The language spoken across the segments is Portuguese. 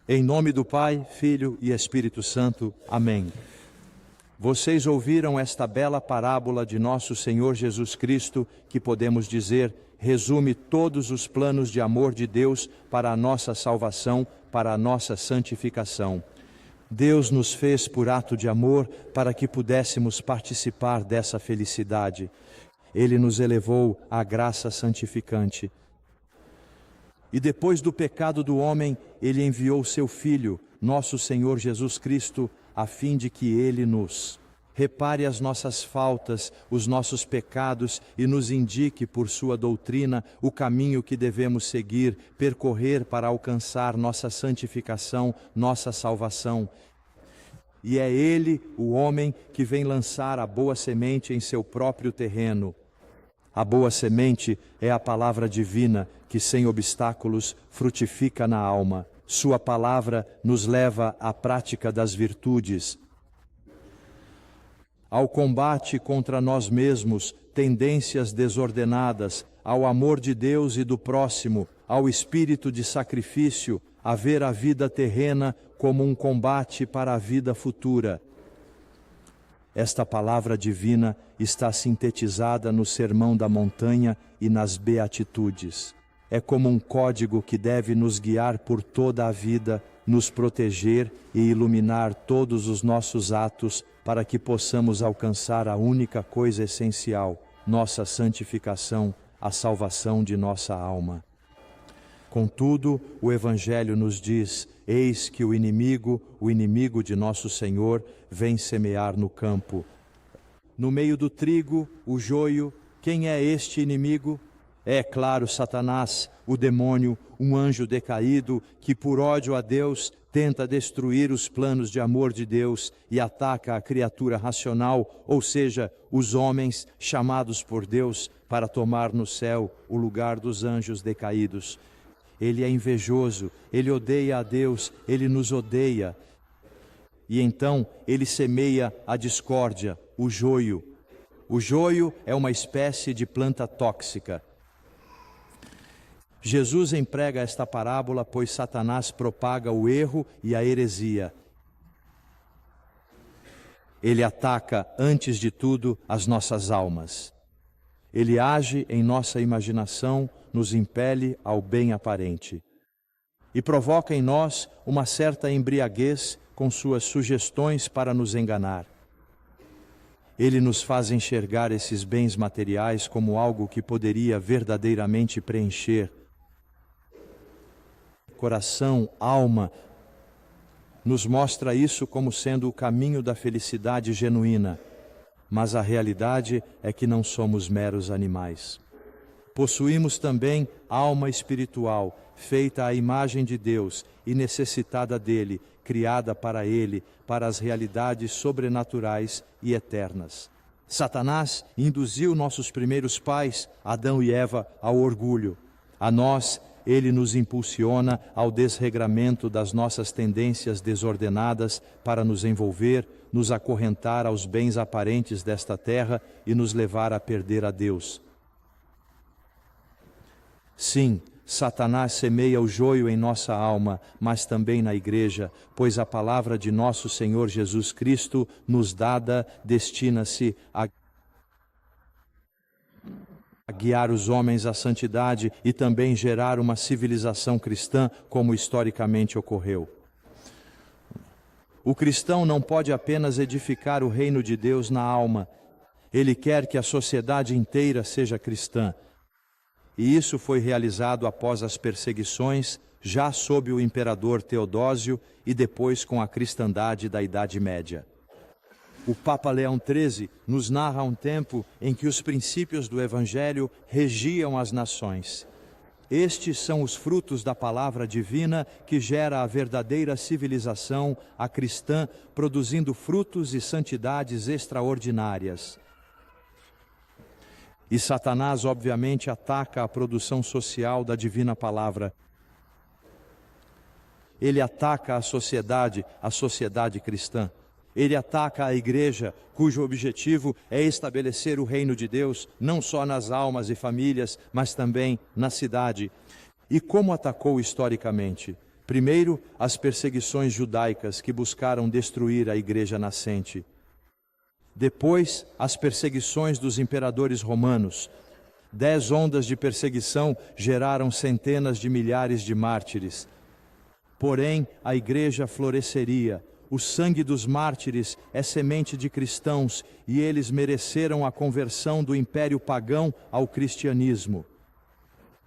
Em nome do Pai, Filho e Espírito Santo. Amém. Vocês ouviram esta bela parábola de nosso Senhor Jesus Cristo, que podemos dizer, resume todos os planos de amor de Deus para a nossa salvação, para a nossa santificação. Deus nos fez por ato de amor para que pudéssemos participar dessa felicidade. Ele nos elevou à graça santificante. E depois do pecado do homem, Ele enviou seu Filho, nosso Senhor Jesus Cristo, a fim de que Ele nos repare as nossas faltas, os nossos pecados e nos indique por sua doutrina o caminho que devemos seguir, percorrer para alcançar nossa santificação, nossa salvação. E é Ele, o homem, que vem lançar a boa semente em seu próprio terreno. A boa semente é a palavra divina que, sem obstáculos, frutifica na alma. Sua palavra nos leva à prática das virtudes, ao combate contra nós mesmos, tendências desordenadas, ao amor de Deus e do próximo, ao espírito de sacrifício, a ver a vida terrena como um combate para a vida futura. Esta palavra divina está sintetizada no Sermão da Montanha e nas Beatitudes. É como um código que deve nos guiar por toda a vida, nos proteger e iluminar todos os nossos atos para que possamos alcançar a única coisa essencial, nossa santificação, a salvação de nossa alma. Contudo, o Evangelho nos diz: eis que o inimigo de nosso Senhor, vem semear no campo. No meio do trigo, o joio, quem é este inimigo? É, claro, Satanás, o demônio, um anjo decaído que, por ódio a Deus, tenta destruir os planos de amor de Deus e ataca a criatura racional, ou seja, os homens chamados por Deus para tomar no céu o lugar dos anjos decaídos. Ele é invejoso, ele odeia a Deus, ele nos odeia. E então ele semeia a discórdia, o joio. O joio é uma espécie de planta tóxica. Jesus emprega esta parábola, pois Satanás propaga o erro e a heresia. Ele ataca, antes de tudo, as nossas almas. Ele age em nossa imaginação, nos impele ao bem aparente. E provoca em nós uma certa embriaguez com suas sugestões para nos enganar. Ele nos faz enxergar esses bens materiais como algo que poderia verdadeiramente preencher coração, alma. Nos mostra isso como sendo o caminho da felicidade genuína. Mas a realidade é que não somos meros animais. Possuímos também alma espiritual, feita à imagem de Deus e necessitada dele, criada para ele, para as realidades sobrenaturais e eternas. Satanás induziu nossos primeiros pais, Adão e Eva, ao orgulho. A nós, ele nos impulsiona ao desregramento das nossas tendências desordenadas para nos envolver, nos acorrentar aos bens aparentes desta terra e nos levar a perder a Deus. Sim, Satanás semeia o joio em nossa alma, mas também na igreja, pois a palavra de nosso Senhor Jesus Cristo, nos dada, destina-se a guiar os homens à santidade e também gerar uma civilização cristã, como historicamente ocorreu. O cristão não pode apenas edificar o reino de Deus na alma. Ele quer que a sociedade inteira seja cristã. E isso foi realizado após as perseguições, já sob o imperador Teodósio e depois com a cristandade da Idade Média. O Papa Leão XIII nos narra um tempo em que os princípios do Evangelho regiam as nações. Estes são os frutos da palavra divina que gera a verdadeira civilização, a cristã, produzindo frutos e santidades extraordinárias. E Satanás, obviamente, ataca a produção social da divina palavra. Ele ataca a sociedade cristã. Ele ataca a igreja, cujo objetivo é estabelecer o reino de Deus, não só nas almas e famílias, mas também na cidade. E como atacou historicamente? Primeiro, as perseguições judaicas que buscaram destruir a igreja nascente. Depois, as perseguições dos imperadores romanos. 10 ondas de perseguição geraram centenas de milhares de mártires. Porém, a igreja floresceria. O sangue dos mártires é semente de cristãos e eles mereceram a conversão do império pagão ao cristianismo.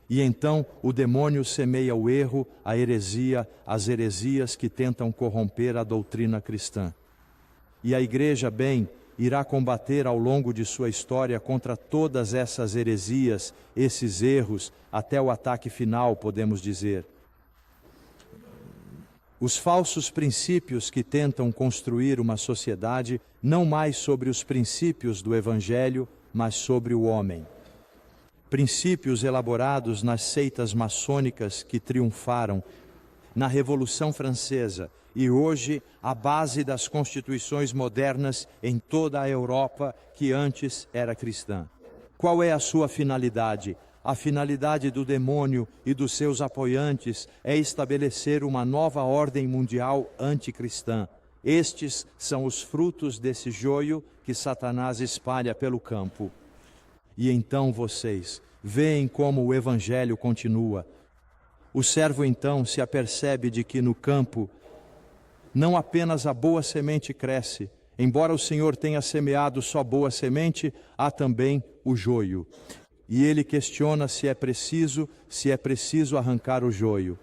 E então o demônio semeia o erro, a heresia, as heresias que tentam corromper a doutrina cristã. E a igreja, irá combater ao longo de sua história contra todas essas heresias, esses erros, até o ataque final, podemos dizer. Os falsos princípios que tentam construir uma sociedade não mais sobre os princípios do Evangelho, mas sobre o homem. Princípios elaborados nas seitas maçônicas que triunfaram na Revolução Francesa e hoje a base das constituições modernas em toda a Europa que antes era cristã. Qual é a sua finalidade? A finalidade do demônio e dos seus apoiantes é estabelecer uma nova ordem mundial anticristã. Estes são os frutos desse joio que Satanás espalha pelo campo. E então vocês veem como o Evangelho continua. O servo então se apercebe de que no campo não apenas a boa semente cresce, embora o Senhor tenha semeado só boa semente, há também o joio. E ele questiona se é preciso arrancar o joio.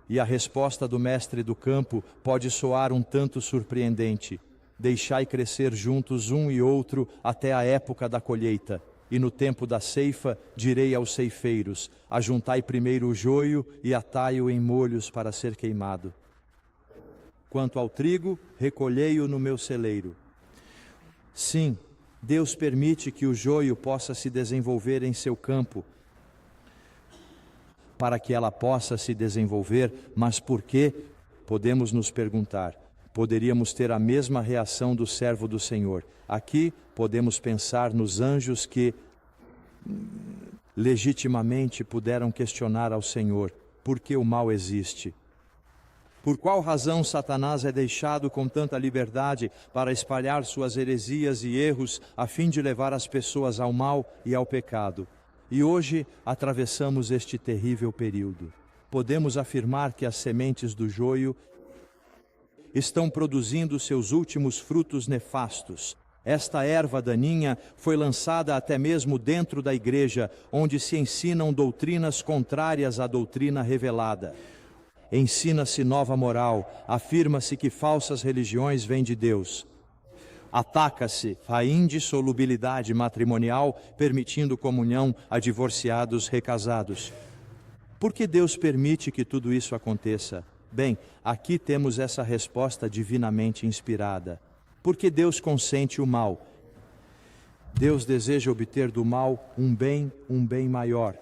E a resposta do mestre do campo pode soar um tanto surpreendente. Deixai crescer juntos um e outro até a época da colheita. E no tempo da ceifa direi aos ceifeiros: ajuntai primeiro o joio e atai-o em molhos para ser queimado. Quanto ao trigo, recolhei-o no meu celeiro. Sim, Deus permite que o joio possa se desenvolver em seu campo, para que ela possa se desenvolver, mas por quê? Podemos nos perguntar. Poderíamos ter a mesma reação do servo do Senhor. Aqui podemos pensar nos anjos que legitimamente puderam questionar ao Senhor: por que o mal existe? Por qual razão Satanás é deixado com tanta liberdade para espalhar suas heresias e erros a fim de levar as pessoas ao mal e ao pecado? E hoje atravessamos este terrível período. Podemos afirmar que as sementes do joio estão produzindo seus últimos frutos nefastos. Esta erva daninha foi lançada até mesmo dentro da igreja, onde se ensinam doutrinas contrárias à doutrina revelada. Ensina-se nova moral, afirma-se que falsas religiões vêm de Deus. Ataca-se a indissolubilidade matrimonial, permitindo comunhão a divorciados recasados. Por que Deus permite que tudo isso aconteça? Bem, aqui temos essa resposta divinamente inspirada. Por que Deus consente o mal? Deus deseja obter do mal um bem maior.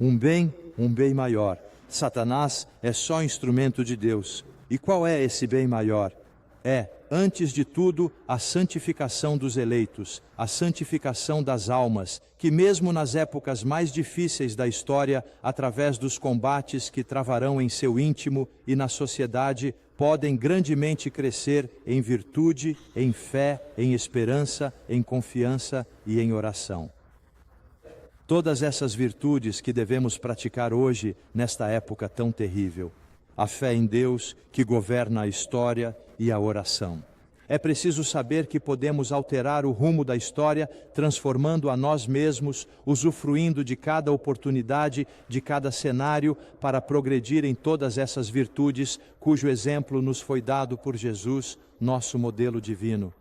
Um bem maior. Satanás é só instrumento de Deus. E qual é esse bem maior? É, antes de tudo, a santificação dos eleitos, a santificação das almas, que mesmo nas épocas mais difíceis da história, através dos combates que travarão em seu íntimo e na sociedade, podem grandemente crescer em virtude, em fé, em esperança, em confiança e em oração. Todas essas virtudes que devemos praticar hoje, nesta época tão terrível. A fé em Deus, que governa a história, e a oração. É preciso saber que podemos alterar o rumo da história, transformando a nós mesmos, usufruindo de cada oportunidade, de cada cenário, para progredir em todas essas virtudes, cujo exemplo nos foi dado por Jesus, nosso modelo divino.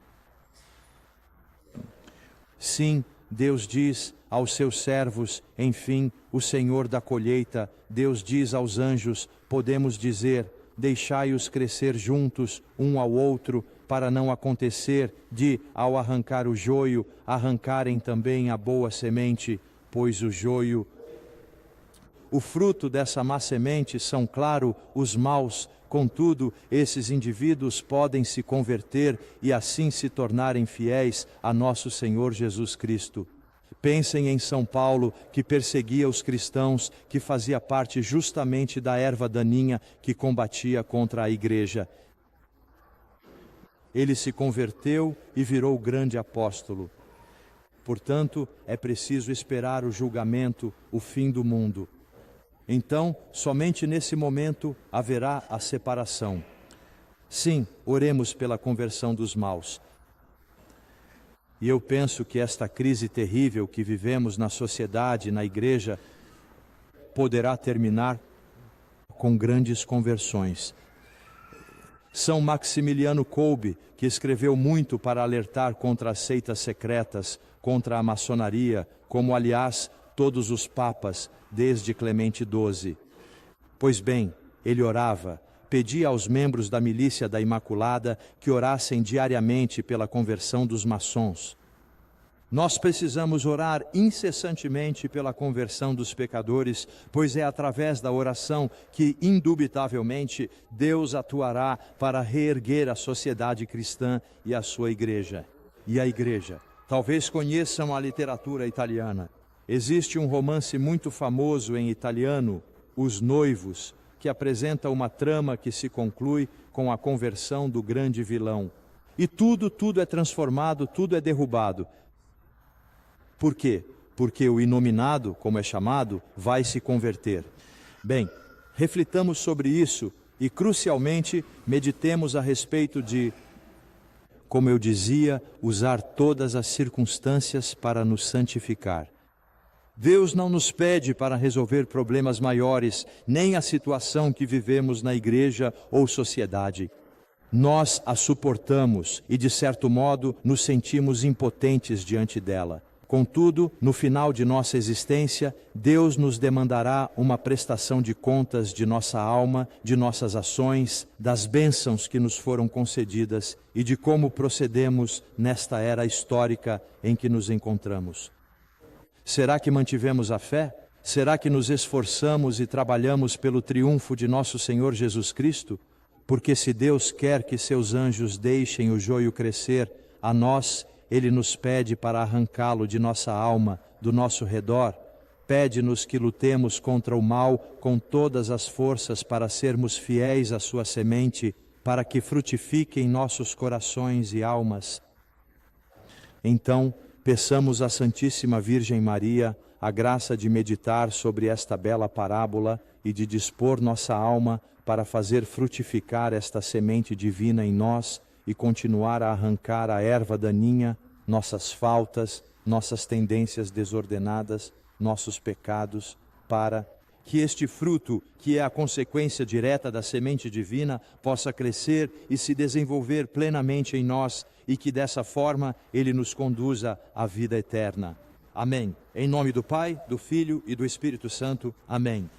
Sim, Deus diz aos seus servos, enfim, o Senhor da colheita, Deus diz aos anjos, podemos dizer: deixai-os crescer juntos, um ao outro, para não acontecer de, ao arrancar o joio, arrancarem também a boa semente, pois o joio... O fruto dessa má semente são, claro, os maus. Contudo, esses indivíduos podem se converter e assim se tornarem fiéis a nosso Senhor Jesus Cristo. Pensem em São Paulo, que perseguia os cristãos, que fazia parte justamente da erva daninha que combatia contra a igreja. Ele se converteu e virou grande apóstolo. Portanto, é preciso esperar o julgamento, o fim do mundo. Então, somente nesse momento haverá a separação. Sim, oremos pela conversão dos maus. E eu penso que esta crise terrível que vivemos na sociedade, na igreja, poderá terminar com grandes conversões. São Maximiliano Kolbe, que escreveu muito para alertar contra as seitas secretas, contra a maçonaria, como aliás todos os papas, desde Clemente XII. Pois bem, ele orava, pedia aos membros da milícia da Imaculada que orassem diariamente pela conversão dos maçons. Nós precisamos orar incessantemente pela conversão dos pecadores, pois é através da oração que, indubitavelmente, Deus atuará para reerguer a sociedade cristã e a sua igreja. E a igreja? Talvez conheçam a literatura italiana. Existe um romance muito famoso em italiano, Os Noivos, que apresenta uma trama que se conclui com a conversão do grande vilão. E tudo é transformado, tudo é derrubado. Por quê? Porque o inominado, como é chamado, vai se converter. Bem, reflitamos sobre isso e, crucialmente, meditemos a respeito de, como eu dizia, usar todas as circunstâncias para nos santificar. Deus não nos pede para resolver problemas maiores, nem a situação que vivemos na igreja ou sociedade. Nós a suportamos e, de certo modo, nos sentimos impotentes diante dela. Contudo, no final de nossa existência, Deus nos demandará uma prestação de contas de nossa alma, de nossas ações, das bênçãos que nos foram concedidas e de como procedemos nesta era histórica em que nos encontramos. Será que mantivemos a fé? Será que nos esforçamos e trabalhamos pelo triunfo de nosso Senhor Jesus Cristo? Porque se Deus quer que seus anjos deixem o joio crescer, a nós Ele nos pede para arrancá-lo de nossa alma, do nosso redor. Pede-nos que lutemos contra o mal com todas as forças para sermos fiéis à sua semente, para que frutifique em nossos corações e almas. Então, peçamos à Santíssima Virgem Maria a graça de meditar sobre esta bela parábola e de dispor nossa alma para fazer frutificar esta semente divina em nós e continuar a arrancar a erva daninha, nossas faltas, nossas tendências desordenadas, nossos pecados, para que este fruto, que é a consequência direta da semente divina, possa crescer e se desenvolver plenamente em nós e que dessa forma Ele nos conduza à vida eterna. Amém. Em nome do Pai, do Filho e do Espírito Santo. Amém.